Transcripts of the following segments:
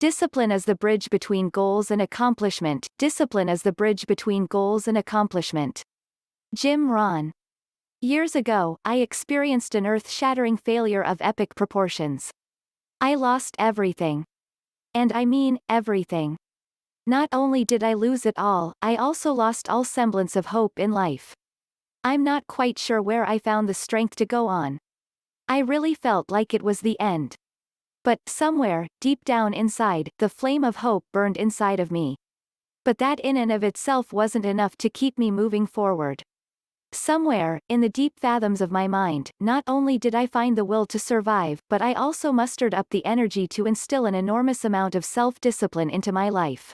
Discipline is the bridge between goals and accomplishment. Discipline is the bridge between goals and accomplishment. Jim Rohn. Years ago, I experienced an earth-shattering failure of epic proportions. I lost everything. And I mean, everything. Not only did I lose it all, I also lost all semblance of hope in life. I'm not quite sure where I found the strength to go on. I really felt like it was the end. But, somewhere, deep down inside, the flame of hope burned inside of me. But that in and of itself wasn't enough to keep me moving forward. Somewhere, in the deep fathoms of my mind, not only did I find the will to survive, but I also mustered up the energy to instill an enormous amount of self-discipline into my life.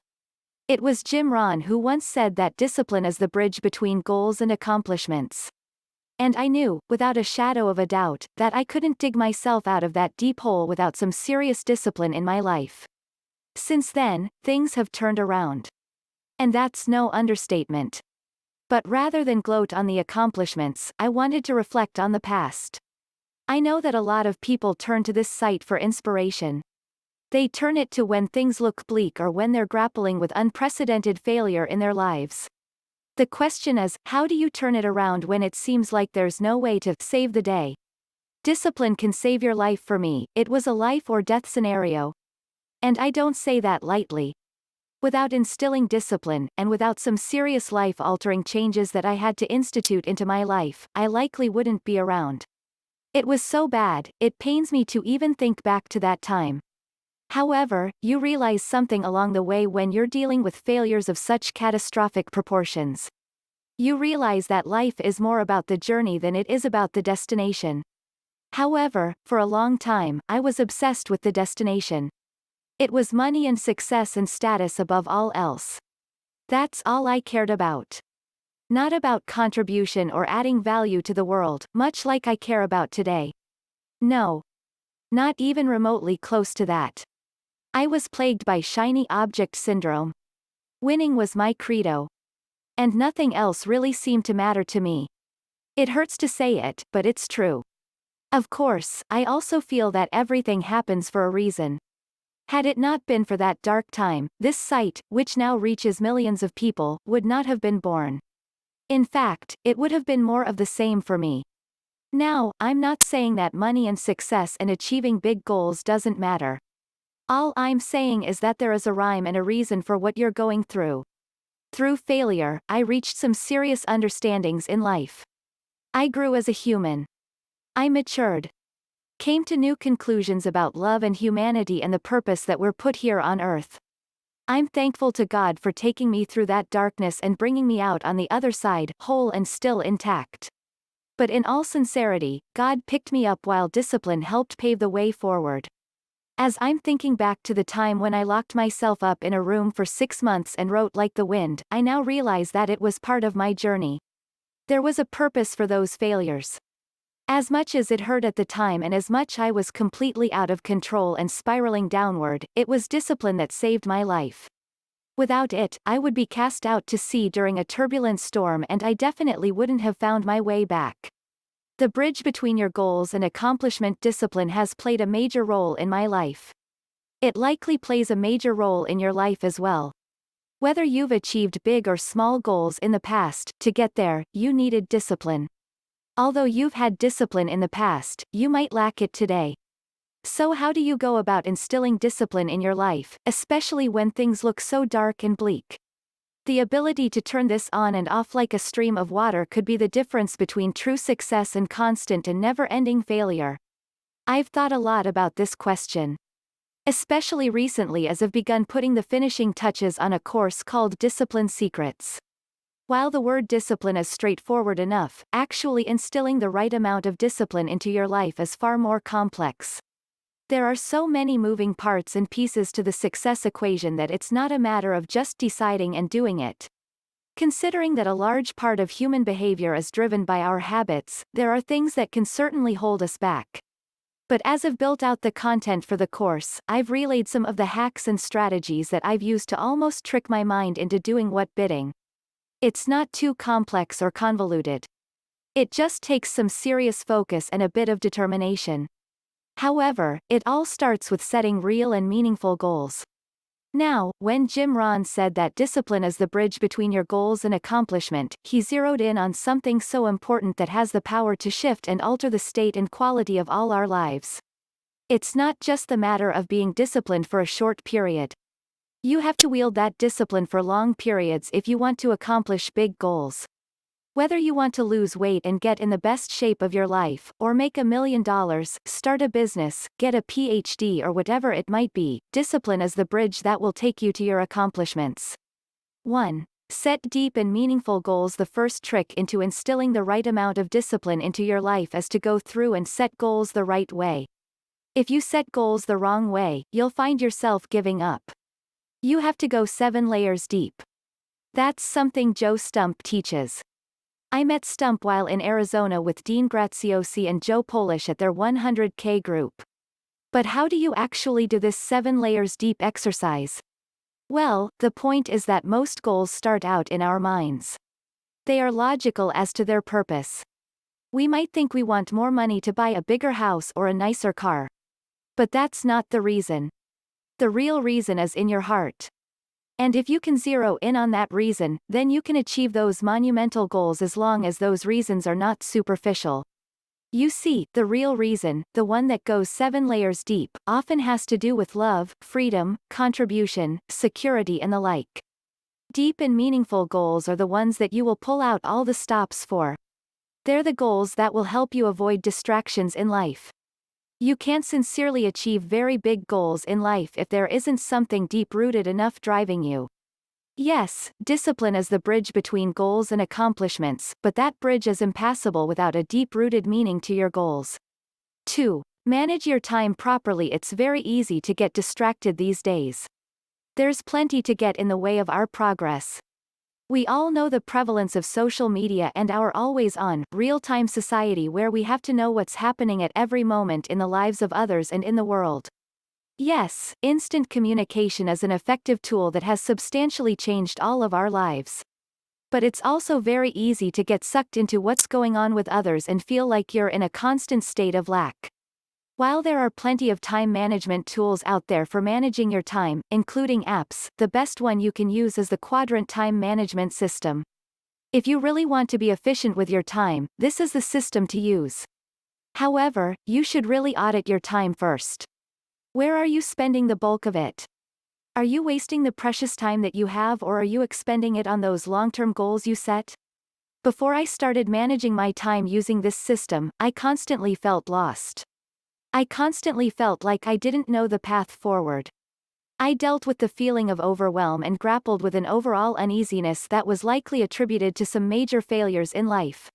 It was Jim Rohn who once said that discipline is the bridge between goals and accomplishments. And I knew, without a shadow of a doubt, that I couldn't dig myself out of that deep hole without some serious discipline in my life. Since then, things have turned around. And that's no understatement. But rather than gloat on the accomplishments, I wanted to reflect on the past. I know that a lot of people turn to this site for inspiration. They turn it to when things look bleak or when they're grappling with unprecedented failure in their lives. The question is, how do you turn it around when it seems like there's no way to save the day? Discipline can save your life. For me, it was a life or death scenario. And I don't say that lightly. Without instilling discipline, and without some serious life-altering changes that I had to institute into my life, I likely wouldn't be around. It was so bad, it pains me to even think back to that time. However, you realize something along the way when you're dealing with failures of such catastrophic proportions. You realize that life is more about the journey than it is about the destination. However, for a long time, I was obsessed with the destination. It was money and success and status above all else. That's all I cared about. Not about contribution or adding value to the world, much like I care about today. No. Not even remotely close to that. I was plagued by shiny object syndrome. Winning was my credo. And nothing else really seemed to matter to me. It hurts to say it, but it's true. Of course, I also feel that everything happens for a reason. Had it not been for that dark time, this site, which now reaches millions of people, would not have been born. In fact, it would have been more of the same for me. Now, I'm not saying that money and success and achieving big goals doesn't matter. All I'm saying is that there is a rhyme and a reason for what you're going through. Through failure, I reached some serious understandings in life. I grew as a human. I matured. Came to new conclusions about love and humanity and the purpose that we're put here on earth. I'm thankful to God for taking me through that darkness and bringing me out on the other side, whole and still intact. But in all sincerity, God picked me up while discipline helped pave the way forward. As I'm thinking back to the time when I locked myself up in a room for 6 months and wrote like the wind, I now realize that it was part of my journey. There was a purpose for those failures. As much as it hurt at the time and as much I was completely out of control and spiraling downward, it was discipline that saved my life. Without it, I would be cast out to sea during a turbulent storm and I definitely wouldn't have found my way back. The bridge between your goals and accomplishment. Discipline has played a major role in my life. It likely plays a major role in your life as well. Whether you've achieved big or small goals in the past, to get there, you needed discipline. Although you've had discipline in the past, you might lack it today. So how do you go about instilling discipline in your life, especially when things look so dark and bleak? The ability to turn this on and off like a stream of water could be the difference between true success and constant and never-ending failure. I've thought a lot about this question. Especially recently as I've begun putting the finishing touches on a course called Discipline Secrets. While the word discipline is straightforward enough, actually instilling the right amount of discipline into your life is far more complex. There are so many moving parts and pieces to the success equation that it's not a matter of just deciding and doing it. Considering that a large part of human behavior is driven by our habits, there are things that can certainly hold us back. But as I've built out the content for the course, I've relayed some of the hacks and strategies that I've used to almost trick my mind into doing what bidding. It's not too complex or convoluted. It just takes some serious focus and a bit of determination. However, it all starts with setting real and meaningful goals. Now, when Jim Rohn said that discipline is the bridge between your goals and accomplishment, he zeroed in on something so important that has the power to shift and alter the state and quality of all our lives. It's not just the matter of being disciplined for a short period. You have to wield that discipline for long periods if you want to accomplish big goals. Whether you want to lose weight and get in the best shape of your life, or make $1 million, start a business, get a PhD, or whatever it might be, discipline is the bridge that will take you to your accomplishments. 1. Set deep and meaningful goals. The first trick into instilling the right amount of discipline into your life is to go through and set goals the right way. If you set goals the wrong way, you'll find yourself giving up. You have to go 7 layers deep. That's something Joe Stump teaches. I met Stump while in Arizona with Dean Graziosi and Joe Polish at their 100K group. But how do you actually do this 7 layers deep exercise? Well, the point is that most goals start out in our minds. They are logical as to their purpose. We might think we want more money to buy a bigger house or a nicer car. But that's not the reason. The real reason is in your heart. And if you can zero in on that reason, then you can achieve those monumental goals as long as those reasons are not superficial. You see, the real reason, the one that goes 7 layers deep, often has to do with love, freedom, contribution, security and the like. Deep and meaningful goals are the ones that you will pull out all the stops for. They're the goals that will help you avoid distractions in life. You can't sincerely achieve very big goals in life if there isn't something deep-rooted enough driving you. Yes, discipline is the bridge between goals and accomplishments, but that bridge is impassable without a deep-rooted meaning to your goals. 2. Manage your time properly. It's very easy to get distracted these days. There's plenty to get in the way of our progress. We all know the prevalence of social media and our always-on, real-time society where we have to know what's happening at every moment in the lives of others and in the world. Yes, instant communication is an effective tool that has substantially changed all of our lives. But it's also very easy to get sucked into what's going on with others and feel like you're in a constant state of lack. While there are plenty of time management tools out there for managing your time, including apps, the best one you can use is the Quadrant Time Management System. If you really want to be efficient with your time, this is the system to use. However, you should really audit your time first. Where are you spending the bulk of it? Are you wasting the precious time that you have, or are you expending it on those long-term goals you set? Before I started managing my time using this system, I constantly felt lost. I constantly felt like I didn't know the path forward. I dealt with the feeling of overwhelm and grappled with an overall uneasiness that was likely attributed to some major failures in life.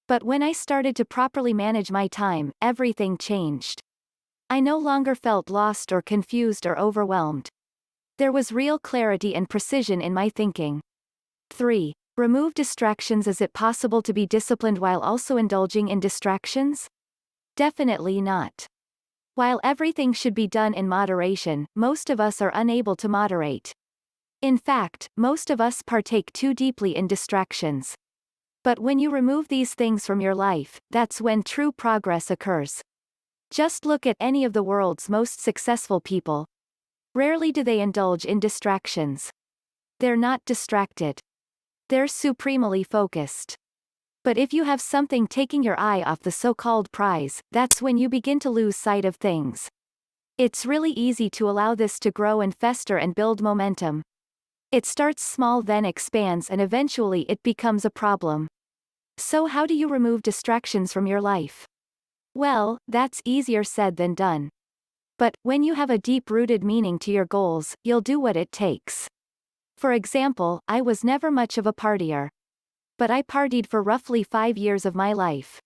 But when I started to properly manage my time, everything changed. I no longer felt lost or confused or overwhelmed. There was real clarity and precision in my thinking. 3. Remove distractions. Is it possible to be disciplined while also indulging in distractions? Definitely not. While everything should be done in moderation, most of us are unable to moderate. In fact, most of us partake too deeply in distractions. But when you remove these things from your life, that's when true progress occurs. Just look at any of the world's most successful people. Rarely do they indulge in distractions. They're not distracted. They're supremely focused. But if you have something taking your eye off the so-called prize, that's when you begin to lose sight of things. It's really easy to allow this to grow and fester and build momentum. It starts small, then expands, and eventually it becomes a problem. So how do you remove distractions from your life? Well, that's easier said than done. But, when you have a deep-rooted meaning to your goals, you'll do what it takes. For example, I was never much of a partier. But I partied for roughly 5 years of my life.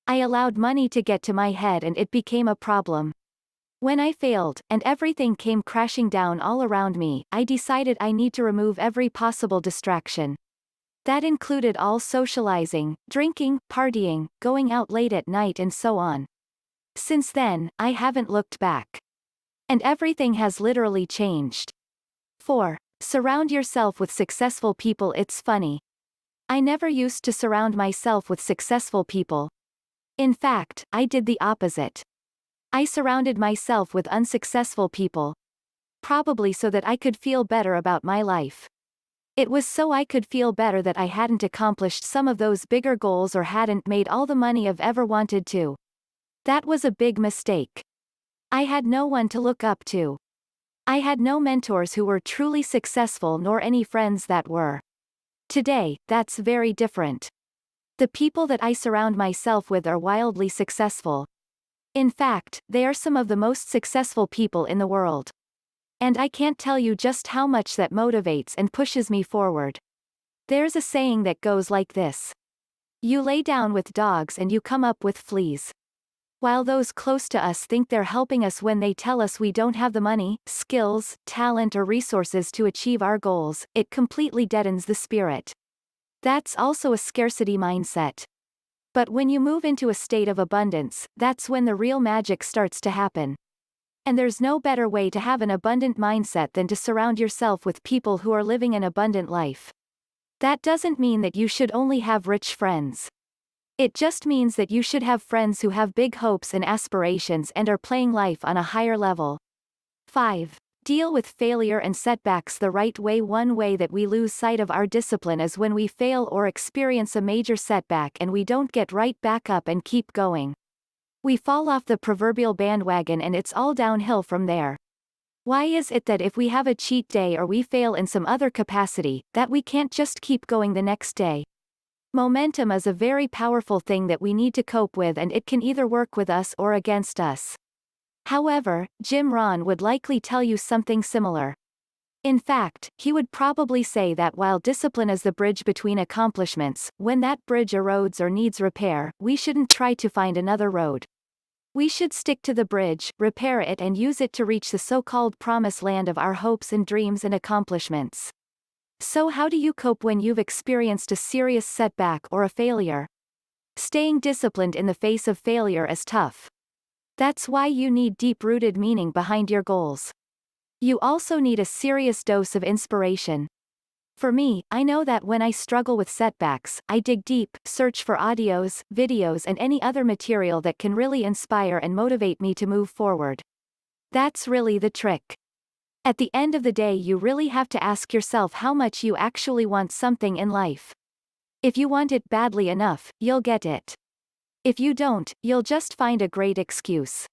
I allowed money to get to my head and it became a problem. When I failed, and everything came crashing down all around me, I decided I need to remove every possible distraction. That included all socializing, drinking, partying, going out late at night and so on. Since then, I haven't looked back. And everything has literally changed. 4. Surround yourself with successful people. It's funny. I never used to surround myself with successful people. In fact, I did the opposite. I surrounded myself with unsuccessful people. probably so that I could feel better about my life. It was so I could feel better that I hadn't accomplished some of those bigger goals or hadn't made all the money I've ever wanted to. That was a big mistake. I had no one to look up to. I had no mentors who were truly successful nor any friends that were. Today, that's very different. The people that I surround myself with are wildly successful. In fact, they are some of the most successful people in the world. And I can't tell you just how much that motivates and pushes me forward. There's a saying that goes like this. You lay down with dogs and you come up with fleas. While those close to us think they're helping us when they tell us we don't have the money, skills, talent or resources to achieve our goals, it completely deadens the spirit. That's also a scarcity mindset. But when you move into a state of abundance, that's when the real magic starts to happen. And there's no better way to have an abundant mindset than to surround yourself with people who are living an abundant life. That doesn't mean that you should only have rich friends. It just means that you should have friends who have big hopes and aspirations and are playing life on a higher level. 5. Deal with failure and setbacks the right way. One way that we lose sight of our discipline is when we fail or experience a major setback and we don't get right back up and keep going. We fall off the proverbial bandwagon and it's all downhill from there. Why is it that if we have a cheat day or we fail in some other capacity, that we can't just keep going the next day? Momentum is a very powerful thing that we need to cope with, and it can either work with us or against us. However, Jim Rohn would likely tell you something similar. In fact, he would probably say that while discipline is the bridge between accomplishments, when that bridge erodes or needs repair, we shouldn't try to find another road. We should stick to the bridge, repair it and use it to reach the so-called promised land of our hopes and dreams and accomplishments. So how do you cope when you've experienced a serious setback or a failure? Staying disciplined in the face of failure is tough. That's why you need deep-rooted meaning behind your goals. You also need a serious dose of inspiration. For me, I know that when I struggle with setbacks, I dig deep, search for audios, videos and any other material that can really inspire and motivate me to move forward. That's really the trick. At the end of the day, you really have to ask yourself how much you actually want something in life. If you want it badly enough, you'll get it. If you don't, you'll just find a great excuse.